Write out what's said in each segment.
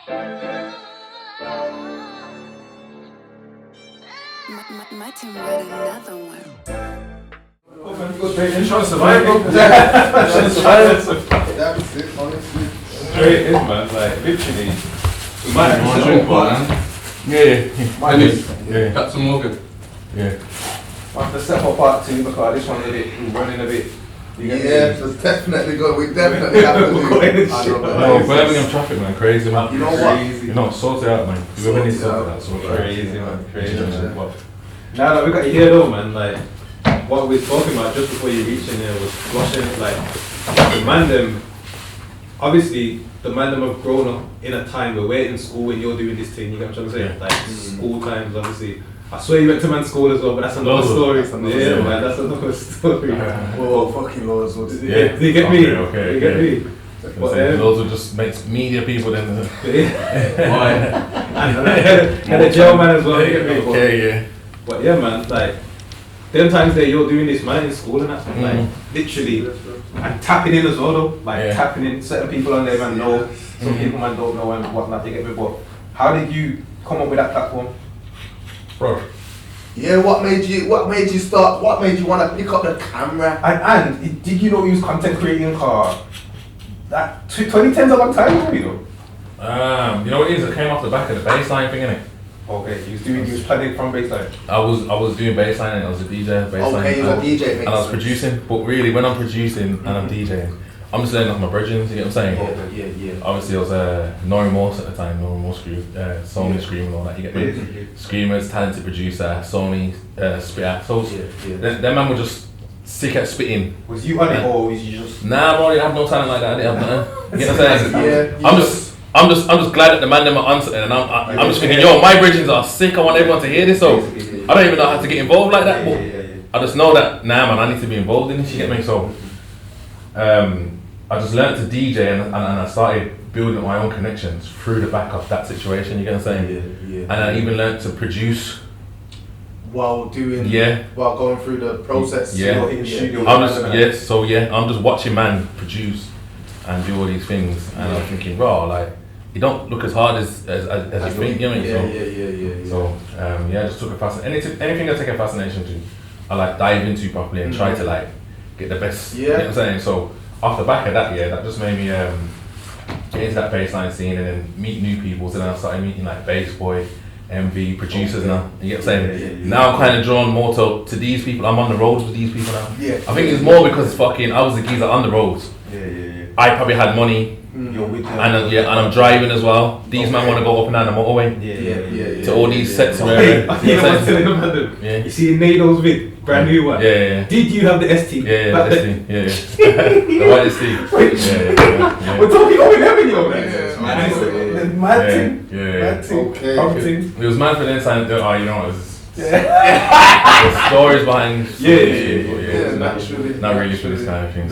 My team read another one. Straight in, trying to survive, bro. Trying to survive. That's it, honestly. Straight in, man. Like, literally. We might have to drink, man. Yeah. Captain Morgan. Yeah. I have to step up part 2 because this one's running a bit. It's definitely good. We definitely have to do it. No, Birmingham traffic, man, crazy, man. You know what? You know, sort it out, man. You ever need to sort it out, So crazy, man. Now that we got you here though, man, like, what we're talking about just before you reach in here was flushing, like, the mandem, obviously, the mandem have grown up in a time where we're in school when you're doing this thing, you get what I'm trying to say? Yeah. Like, school times, obviously. I swear you went to man's school as well, but that's another story. Man, that's another story. Oh, fucking loads. Yeah. Do you get me? Okay. You get me? But those will just make media people then. And the jail man as well, you get me? Okay, yeah. But yeah, man, like, them times that you're doing this, man, in school and that, like, literally, and tapping in as well, though, like, tapping in, certain people on there, man, know, some people, man, don't know and whatnot, you get me, but how did you come up with that platform? Bro. Yeah, what made you want to pick up the camera? And did you know you was content creating car? That 2010's a long time ago, you know? You know what it is? It came off the back of the baseline thing, innit? Okay, you was planning from baseline. I was doing baseline and I was a DJ baseline. Okay, you was a DJ, and I was producing, but really when I'm producing and I'm DJing, I'm just learning off my bridgings, you get what I'm saying? Yeah. Obviously I was No Remorse at the time, No Remorse Sony Scream and all that, you get me? Screamers, talented producer, Sony, Spitter. So them man were just sick at spitting. Was you on it or was you just... Nah bro, I have no talent like that, I didn't have nothing. You get what I'm saying? Yeah. I'm just glad that the man them are answering and I'm just thinking, yo, my bridgings are sick, I want everyone to hear this, so I don't even know how to get involved like that, but I just know that, nah man, I need to be involved in this, you get me? So, I just learned to DJ and I started building my own connections through the back of that situation, you get what I'm saying? Yeah. And I even learned to produce. While going through the process. In the studio. I'm just watching man produce and do all these things and I'm thinking, bro, like, you don't look as hard as you think, you know what I mean? So, I just took a fascination. Anything I take a fascination to, I like dive into properly and try to like get the best, you know what I'm saying? So, off the back of that, that just made me get into that baseline scene and then meet new people. So then I started meeting like Bass Boy, MV, producers now. You get what I'm saying? Now I'm kind of drawn more to these people. I'm on the roads with these people now. I think it's more because I was the geezer on the roads. I probably had money. And I'm driving as well. These men want to go up and down the motorway. To all these sets where you see Nado's vid, brand new one. Did you have the ST? The ST. The white ST. We're talking over them, yo, man. Mad thing. Okay. It was mad for the inside. You know, it was. The stories behind. Naturally. Not really for this kind of thing.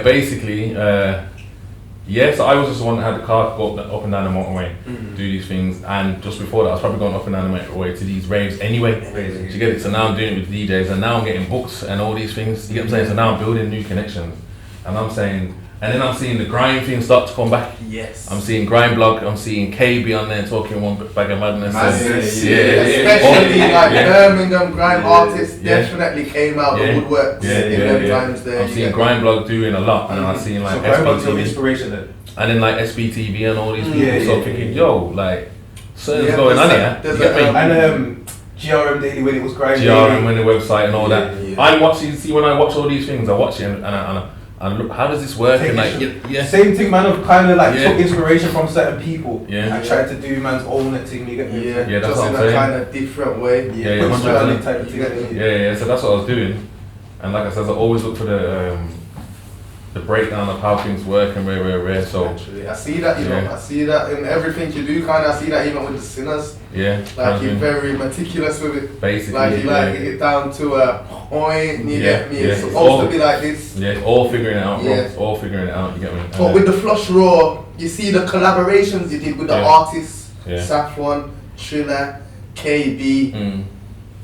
Basically, so I was just the one that had the car go up and down the motorway, do these things, and just before that I was probably going up and down the motorway to these raves anyway. Do you get it? So now I'm doing it with DJs and now I'm getting books and all these things, you get what I'm saying? So now I'm building new connections and I'm saying, and then I'm seeing the grime thing start to come back. Yes. I'm seeing Grime Blog, I'm seeing KB on there talking one bag of madness. Especially Birmingham grime artists definitely came out the woodwork in them times there. I'm seeing Grime Blog doing a lot and I'm seeing like SBTV. Inspiration then. And then like SBTV and all these people. So I'm thinking, yo, like, something's going on here. You get me? And GRM Daily when it was grime. GRM when the website and all that. I'm watching, see when I watch all these things, I watch it and look, how does this work? And like, same thing, man. Of kind of like took inspiration from certain people. I tried to do man's own thing. You get me? That's just what in I'm saying. a kind of different way. Type of thing. So that's what I was doing. And like I said, I always look for the breakdown of how things work and where. So actually, I see that, you know, I see that in everything you do. Kind of, I see that even with the sinners. Like you're very meticulous with it. Basically, like you like it down to a point. You get me? It's supposed to be like this. All figuring it out, bro. It's all figuring it out. You get me? But with the Flush Raw, you see the collaborations you did with the artists, Safwan, Trina, KB.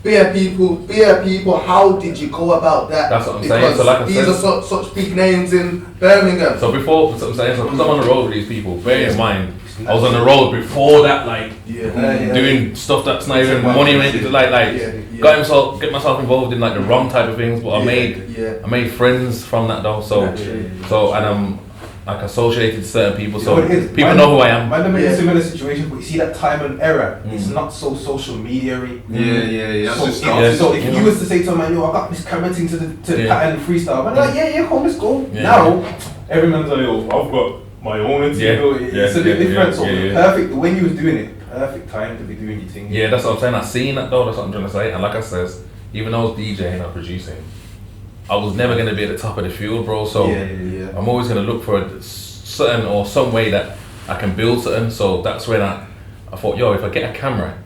Beer people, how did you go about that? That's what I'm saying. So like I these said, are such big names in Birmingham. So before, that's what I'm saying, so because I'm on the road with these people, bear in mind, I was on the road before that, like, doing stuff that's not even money related, get myself involved in like the wrong type of things, but I made friends from that though, and I'm like associated to certain people, so people know who I am. Man, I'm in a similar situation, but you see that time and error, it's not so social media-y. So if you was to say to a man, yo, I got this camera thing to pattern freestyle, man, like, cool, let's go. Now, every man's like, yo, I've got my own thing, it's a bit different, so perfect, when you was doing it, perfect time to be doing your thing. Yeah, that's what I'm saying, I've seen that though, that's what I'm trying to say, and like I says, even though I was DJing and producing, I was never going to be at the top of the field, bro, so I'm always going to look for a certain or some way that I can build something, so that's when I thought, yo, if I get a camera,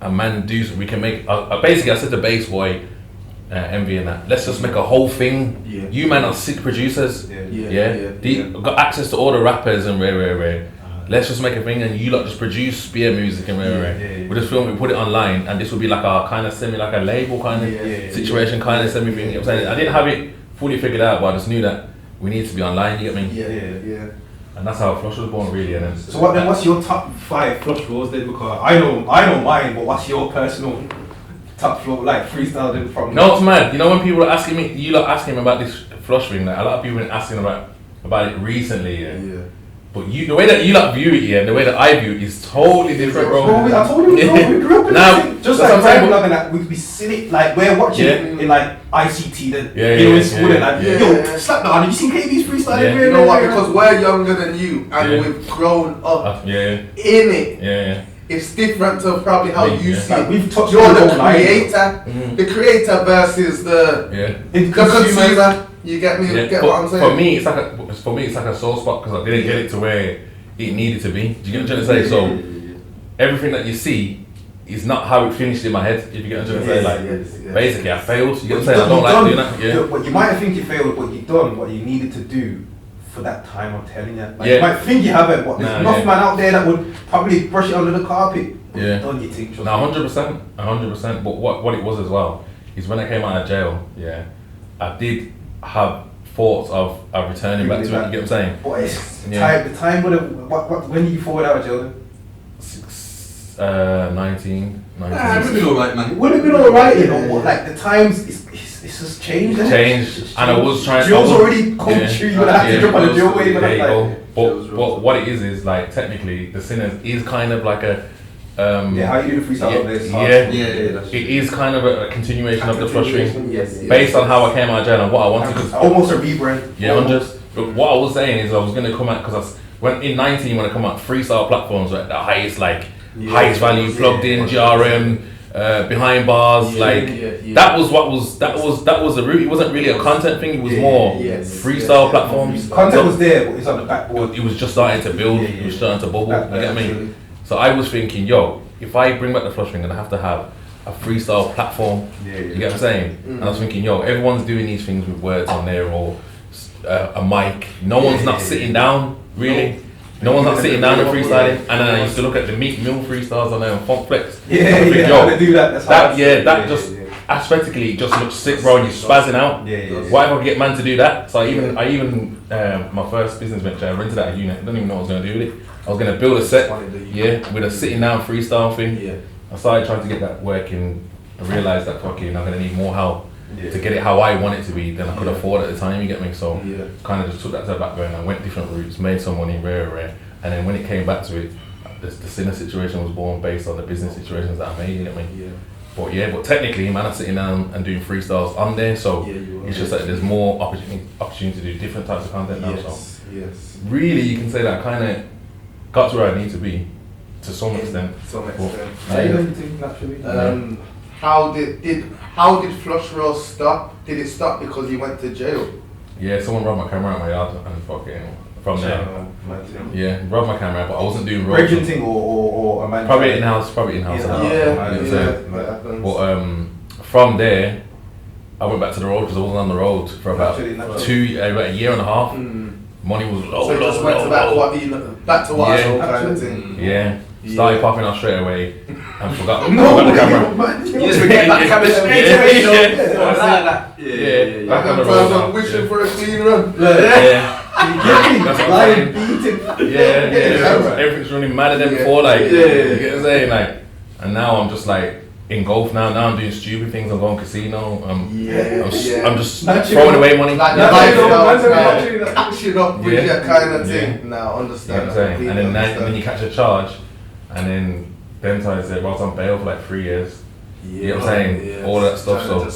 and man, we can make, basically I said to Bass Boy, Envy and that, let's just make a whole thing, you man are sick producers, got access to all the rappers and rare. Let's just make a thing and you lot just produce beer music and we just film it, put it online, and this would be like a kind of semi, like a label kind of situation, kind of semi thing. You know what I'm saying? I didn't have it fully figured out, but I just knew that we need to be online. You get me? Yeah. And that's how Flush was born, really. And then, so what's your top 5 Flush flows then? Because I know mine, but what's your personal top flow, like freestyle then from? No, it's mad. You know when people are asking me, you lot asking me about this Flush thing, like a lot of people have been asking about it recently. But the way that you lot view it, and the way that I view it is totally different, bro. I told you, we grew up in now, just like time vlogging that we'd be sitting, like we're watching in like ICT, then in school, and like, yo, slap that on. Have you seen KB's freestyle? You know what? Because we're younger than you, and we've grown up in it. It's different to probably how you see it. We've touched You're the creator versus the consumer. You get me? Get what I'm saying? For me, it's like a sore spot because I didn't get it to where it needed to be. Do you get what I'm trying to say? So everything that you see is not how it finished in my head. If you get what I'm trying to say, basically I failed. You get what I'm saying? I don't like doing that. But you might think you failed, but you've done what you needed to do for that time. I'm telling you. You might think you haven't, but there's enough man out there that would probably brush it under the carpet. Done your thing. No, 100%. But what it was as well is when I came out of jail, I did have thoughts of returning back to it. You get what I'm saying? But it's the time when did you forward out of jail then? 19. It would have been alright, man. It would have been alright, you know, but like the times, it's just changed. And I was trying. Jail's already come true. You would have to jump on the jail wave. But what it is like technically the Sinners is kind of like a. How you do the freestyle on this? It is kind of a continuation of the Flush thing, based on how I came out of jail and what I wanted to. Almost a rebrand. What I was saying is I was going to come out because when I come out, freestyle platforms were at the highest value, plugged in, GRM, behind bars, that was the route. It wasn't really a content thing. It was more freestyle platforms. Content was there, but it's on the backboard. It was just starting to build. It was starting to bubble. You get me? So I was thinking, yo, if I bring back the Flush thing, I'm gonna have to have a freestyle platform. You get what I'm saying? And I was thinking, yo, everyone's doing these things with words on there or a mic. No one's not sitting down, really. No one's not sitting down and freestyling. And then I used to look at the Meat Mill freestyles on there and Funk Flex. Yo, do that. That just aesthetically it just looks sick, bro. And you're spazzing out. Why would I get man to do that? So I even my first business venture, I rented out a unit. I don't even know what I was gonna do with it. I was gonna build a set, with a sitting down freestyle thing. I started trying to get that working. I realised that I'm gonna need more help to get it how I want it to be than I could afford at the time. You get me? So kind of just took that to the background. I went different routes, made some money, rare, and then when it came back to it, the Sinner situation was born based on the business situations that I made. You get me? But technically, man, I'm sitting down and doing freestyles on there. So it's just that there's more opportunity to do different types of content now. So really, you can say that I kind of got to where I need to be, to some extent. How did Flush Roll stop? Did it stop because you went to jail? Yeah, someone robbed my camera out my yard and fucking from there. Robbed my camera, but I wasn't doing road. Breaking thing or a man. Probably in-house. But from there, I went back to the road because I wasn't on the road for about about a year and a half. Money was low. So just went back to what I know kind of thing. Started popping off straight away and forgot the camera. You just forget that camera straight away. Like I'm wishing for a clean run. Everything's running madder than before, like, you get what I'm saying, like, and now I'm just like engulfed now I'm doing stupid things, I'm going casino, I'm just throwing away money. Like catching up with your kind of thing. Now, understand. And then you catch a charge, and then times I was on bail for like 3 years. You know what I'm saying? All that stuff, so.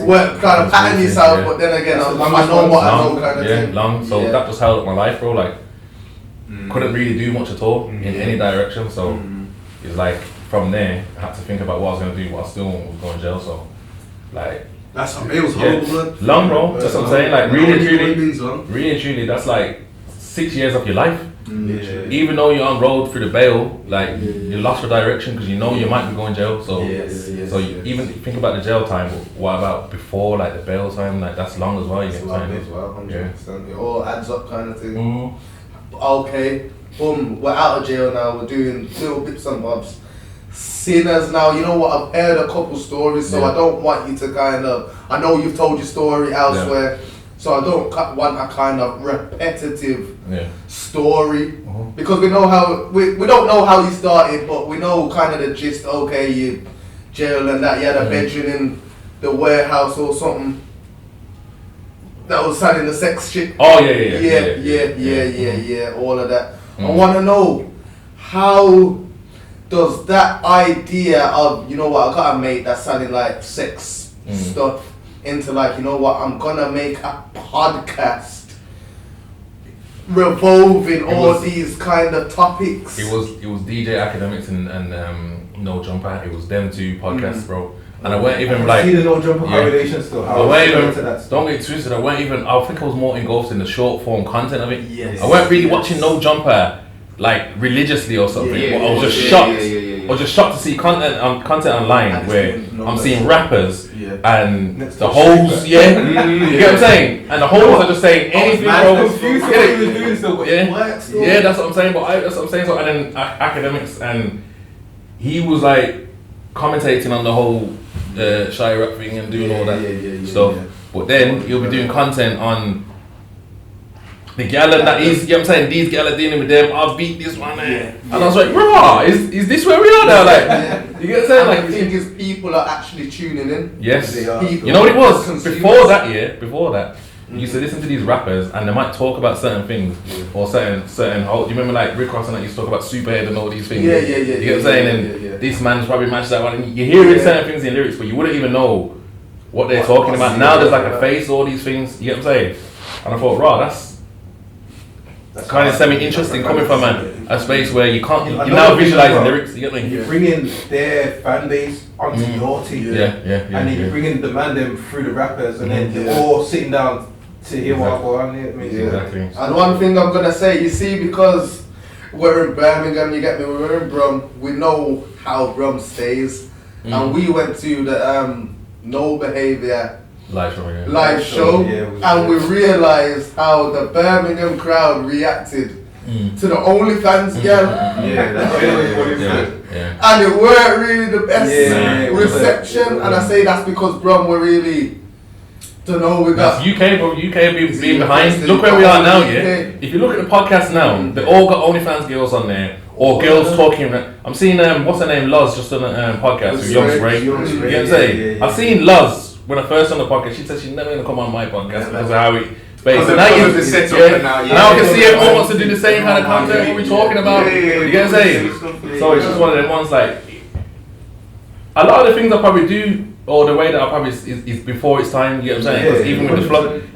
Well, kind of patting yourself, but then again, I know what I know kind of thing. Long. So that just held up my life, bro. Like, couldn't really do much at all in any direction. So it's like from there, I had to think about what I was gonna do, but I still was going to jail. So, like, that's it was horrible, blood. Long, bro. That's what I'm saying. Like, really and truly, that's like 6 years of your life. Even though you're on road through the bail, like you lost your direction because you know you might be going jail. So, even think about the jail time. But what about before, like the bail time? Like that's long as well. You get time as well. 100%. It all adds up, kind of thing. Okay, we're out of jail now. We're doing little bits and bobs. Sinners now. You know what? I've heard a couple stories, so I don't want you to kind of. I know you've told your story elsewhere. So I don't want a kind of repetitive story because we know how we don't know how you started, but we know kind of the gist. Okay, you jail and that you had a bedroom in the warehouse or something that was selling the sex shit. Oh yeah, all of that. I want to know how does that idea of I got a mate that's selling like sex stuff into like, I'm gonna make a podcast revolving all these kind of topics. It was DJ Academics and No Jumper. It was them two podcasts, bro. And I weren't even like. See the No Jumper correlation still. I weren't even. Don't get twisted. I weren't even. I think I was more engulfed in the short form content of it. Yes. I weren't really watching No Jumper like religiously or something. But I was just shocked. I was just shocked to see content online where I'm seeing rappers and the hoes, you get what I'm saying? And the hoes are just saying anything, bro. That's what I'm saying. But that's what I'm saying. So and then Academics, and he was like commentating on the whole shy rap thing and doing all that stuff. But then he'll be doing content on the gal that is, you know what I'm saying, these gal are dealing with them, I'll beat this one. And I was like, bro, is this where we are now? Like, you get what I'm saying? Like, I think is people are actually tuning in. Yes. You know what it was? Before that, you used to listen to these rappers and they might talk about certain things or certain do you remember like Rick Ross and that used to talk about Superhead and all these things? You get what I'm saying? And this man's probably matched that one. And you hear certain things in lyrics, but you wouldn't even know what they're talking about. Now there's like a face, all these things, you get what I'm saying? And I thought, raw, that's kind of semi-interesting coming from a space where you can't, you're now visualizing lyrics, you get me? You bring in their fan base onto your team. And then you bring in the mandem through the rappers and then they're all sitting down to hear what go on here. Exactly. And one thing I'm gonna say, you see, because we're in Birmingham, you get me, we're in Brum, we know how Brum stays. And we went to the No Behaviour live show, and we realised how the Birmingham crowd reacted to the OnlyFans girl. And it weren't really the best reception, and I say that's because Brum were really, don't know, we got UK, bro. UK being behind. Look where we are now, If you look at the podcast now, they all got OnlyFans girls on there. Or girls talking. I'm seeing what's her name, Luz, just on a podcast with Young Spray. You know what I'm saying? I've seen Luz when I first on the podcast. She said she's never gonna come on my podcast because of how we. Now I can see everyone wants to do the same kind of content. What we're talking about. You get what I'm saying? So it's just one of them ones. Like a lot of the things I probably do, or the way that I probably is before its time. You get what I'm saying? Because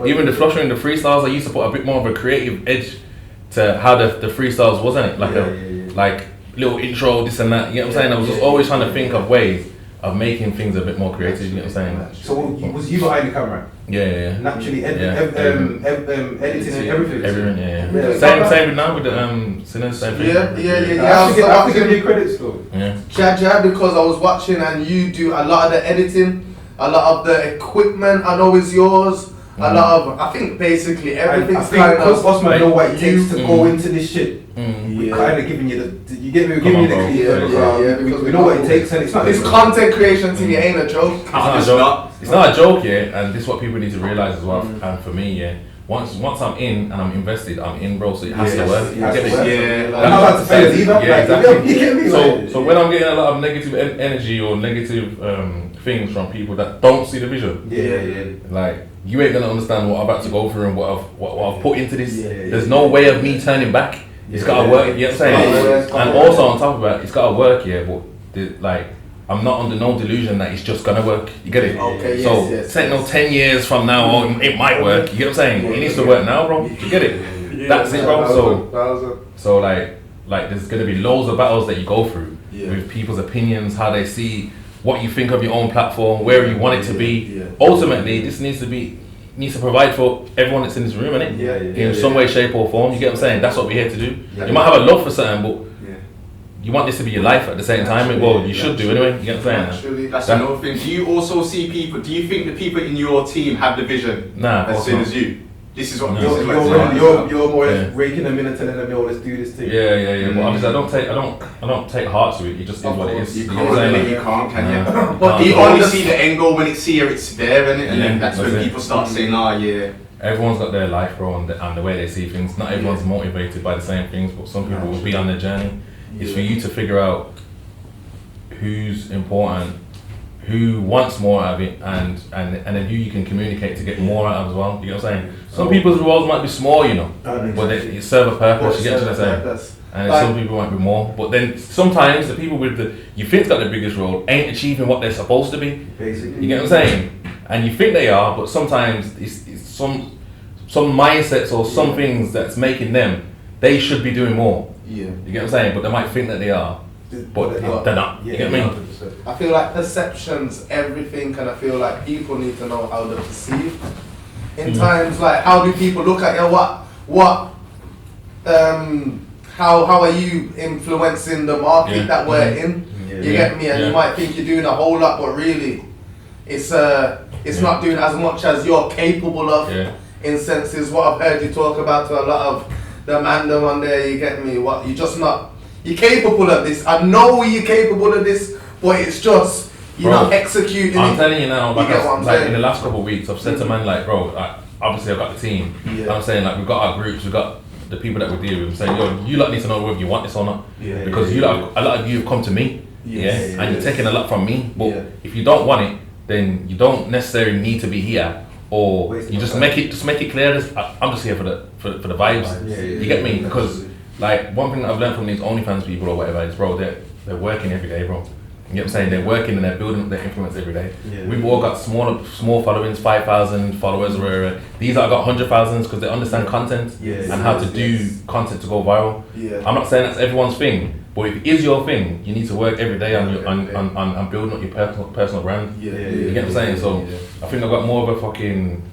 even the flushing, the freestyles, I used to put a bit more of a creative edge to how the freestyles, wasn't it? Like little intro, this and that. You know what I'm saying? I was just always trying to think of ways of making things a bit more creative. You know what I'm saying? So was you behind the camera? Naturally, editing and everything. Everything, Same with now with the Sinners. Same thing. I have to give you credit still. Jaja, because I was watching and you do a lot of the editing, a lot of the equipment I know is yours. a lot of, I think basically I everything's think kind because of. Bossman know what it takes to Mm. go into this shit. We're Yeah. kind of giving you the, you get me, we're Come giving you on, the bro. clear, Yeah, because yeah, because we know what it takes, and it's not. This content creation thing, it ain't a joke. It's not a It's joke. not. It's not a joke, yeah, and this is what people need to realize as well. And for me, yeah, once I'm in and I'm invested, I'm in, bro. So it has to work. It has You to get work. me? Yeah. I'm not about to fail either. Yeah, like, exactly. You get me? So when I'm getting a lot of negative energy or negative things from people that don't see the vision, yeah. like you ain't gonna understand what I'm about to go through and what I've put into this. Yeah. There's no way of me turning back. It's gotta work. You know what I'm saying? Yeah. And also on top of that, it's gotta work. Yeah, but like I'm not under no delusion that it's just gonna work. You get it? Okay, So yes, it's ain't no 10 years from now on it might work. You get what I'm saying? It needs to work now, bro. You get it? That's it, bro. So like there's gonna be loads of battles that you go through with people's opinions, how they see what you think of your own platform, where you want it to be. Ultimately, this needs to provide for everyone that's in this room, innit? In some way, shape or form. You get what I'm saying? That's what we're here to do. You might have a love for something, but you want this to be your life at the same time. Well, you should do anyway. You get what I'm saying? Actually, That's another thing. Do you also see people? Do you think the people in your team have the vision Nah, of as course same not. as you? This is what No. this is what You're more or less Yeah. raking them in and telling them, yo, let's do this thing. Yeah. But obviously, I don't take heart to it. It just is what it is. You You can't, know what I'm saying? you can't, can you? Nah. But You the only only see the end goal when it's here, it's there, innit? And then that's when that's it. people start saying, "Ah, yeah." Everyone's got their life, bro, and the way they see things. Not everyone's motivated by the same things, but some people will be on their journey. It's for you to figure out who's important, who wants more out of it, and then who you can communicate to get more out of as well. You know what I'm saying? Some people's roles might be small, you know, but they serve a purpose. You get what I'm saying? And then some people might be more, but then sometimes the people with the you think's got the biggest role ain't achieving what they're supposed to be. Basically. You get what I'm saying? And you think they are, but sometimes it's some mindsets or some things that's making them they should be doing more. Yeah. You get what I'm saying? But they might think that they are, but they're not. You get me? 100%. I feel like perception's everything, and I feel like people need to know how to perceive. In times like, how do people look at you? How are you influencing the market that we're in? You get me? And you might think you're doing a whole lot, but really, it's not doing as much as you're capable of. In senses, what I've heard you talk about to a lot of the mandem on there. You get me? What you're just not. You're capable of this. I know you're capable of this, but it's just you're not executing I'm it. telling you now, You get what I'm like saying? in the last couple of weeks, I've said to man like, bro, like, obviously I've got the team. Yeah. I'm saying like we've got our groups, we've got the people that we deal with. I'm saying, yo, you lot need to know whether you want this or not, because you lot, a lot of you have come to me, and you're taking a lot from me. But if you don't want it, then you don't necessarily need to be here. Or you just make it clear. I'm just here for the vibes. You get me? Because like one thing that I've learned from these OnlyFans people or whatever is, bro, they're working every day, bro. You get what I'm saying? They're working and they're building up their influence every day. We've all got small followings, 5,000 followers or whatever. These are got 100,000s because they understand content and how to do content to go viral. I'm not saying that's everyone's thing, but if it is your thing, you need to work every day on building up your personal brand. You get what I'm saying? So I think I've got more of a fucking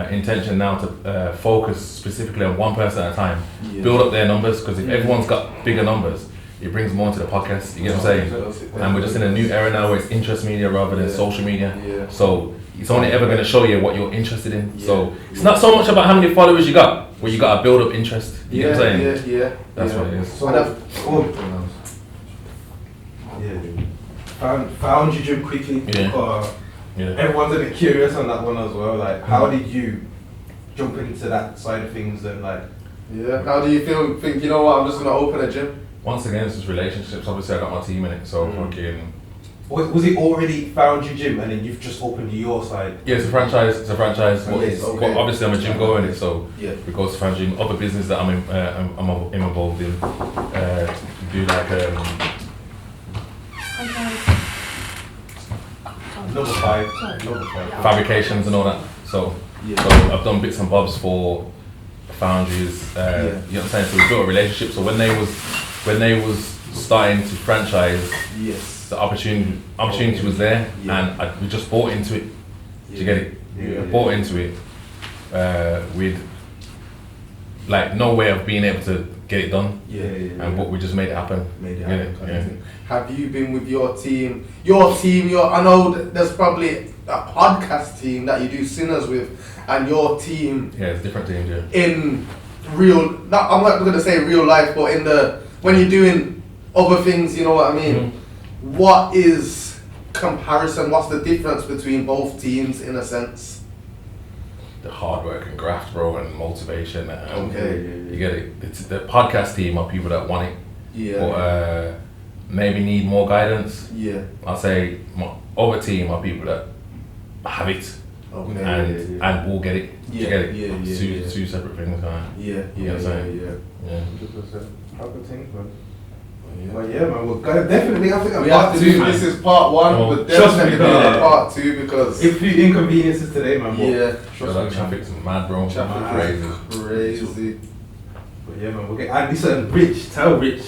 intention now to focus specifically on one person at a time, build up their numbers, because if everyone's got bigger numbers, it brings more into the podcast. You get what I'm saying? And we're just in a new era now where it's interest media rather than social media. So it's only ever going to show you what you're interested in. So it's not so much about how many followers you got, where you got to build up interest. You get what I'm saying? That's what it is. So found you gym quickly. Everyone's a bit curious on that one as well. Like, how did you jump into that side of things and like? How do you feel? Think, you know what? I'm just gonna open a gym. Once again, it's just relationships. Obviously, I got my team in it, so fucking. Was it already found you gym and then you've just opened your side? Yeah, it's a franchise. But, Yes, okay. but obviously, I'm a gym goer in it, so Yeah. we go to franchise gym. Other business that I'm involved in, do like Number five. fabrications and all that. So I've done bits and bobs for foundries. You know what I'm saying? So we built a relationship. So when they was starting to franchise, the opportunity was there, and we just bought into it. Did you get it? We bought into it with like no way of being able to get it done. But we just made it happen. Made it happen. Kind of thing. Have you been with your team? I know that there's probably a podcast team that you do Sinners with, and your team. Yeah, it's different teams. Yeah. In real, I'm not going to say real life, but when you're doing other things, you know what I mean. Mm-hmm. What is comparison? What's the difference between both teams in a sense? The hard work and graft, bro, and motivation. You get it. It's the podcast team are people that want it. Yeah. But maybe need more guidance. Yeah. I'll say my other team are people that have it. Okay. And will get it. Yeah. You get it. Two separate things. Yeah. 100%. How good things, man. Well, yeah, man, we're gonna definitely have to get part two. This is part one, but definitely part two because a few inconveniences today, man. Traffic's mad, bro. Crazy. But yeah, man, we'll get. And listen, Rich, tell Rich.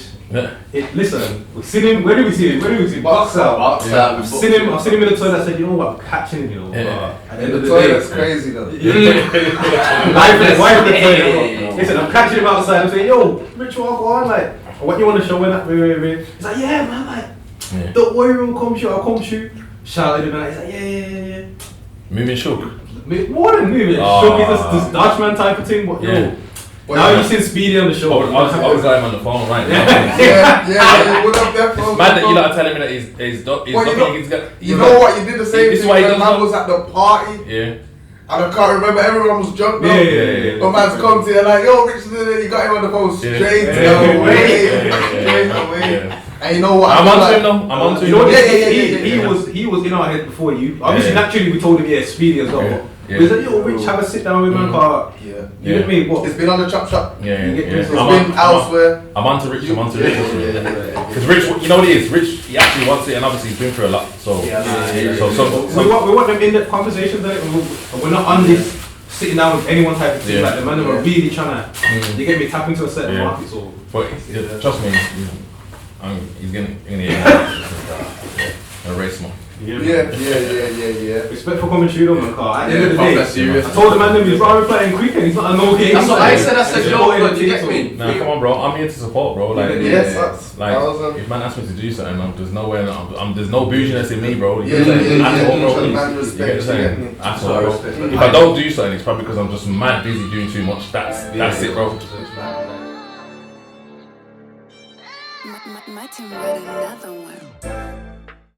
Listen, we've seen him. Where did we see him? Box out. I've seen him in the toilet. I said, you know what, I'm catching him. You know. At the end of the day, that's crazy though. Live in the toilet. Listen, I'm catching him outside. I'm saying, yo, Rich, what go on, like. What you want to show in that? Wait. He's like, yeah, man, like, don't worry, we'll come shoot, I'll come shoot. Shouted him and he's like, yeah. Moving shook. More than moving. Shook is this Dutchman type of thing, but now you've seen Speedy on the show. I was got him on the phone right now. Yeah, what up there, phone? Man, that you lot are telling me that he's you know what, you did the same thing when man was at the party. Yeah. And I can't remember, everyone was drunk though. Yeah. But man's come to you like, yo, Richard, you got him on the phone straight away. And you know what? I'm on to him though. I'm on to him. He was in our head before you. Obviously, naturally, we told him, Speedy as well. We was like, yo, Rich, have a sit down with my car. You know what I mean? What? It's been on the chop shop. It's been elsewhere. I'm on to Rich. Because Rich, you know what it is? Rich, he actually wants it, and obviously he's been through a lot. So, we want them in-depth conversations, and we're not on this sitting down with anyone type of thing. Like the man that are really trying to, you get me, tap into a certain market. So, but trust me, he's gonna erase more. Yeah. Respect for coming through though, man, car. At the end of the day, I told the man he's rather playing quick and he's not a no game. That's what I said, I joke, you get me? Nah, come on, bro. I'm here to support, bro. Like, if man asks me to do something, there's no way. There's no bouginess in me, bro. At all, bro. If I don't do something, it's probably because I'm just mad busy doing too much. That's it, bro. My team wrote another one.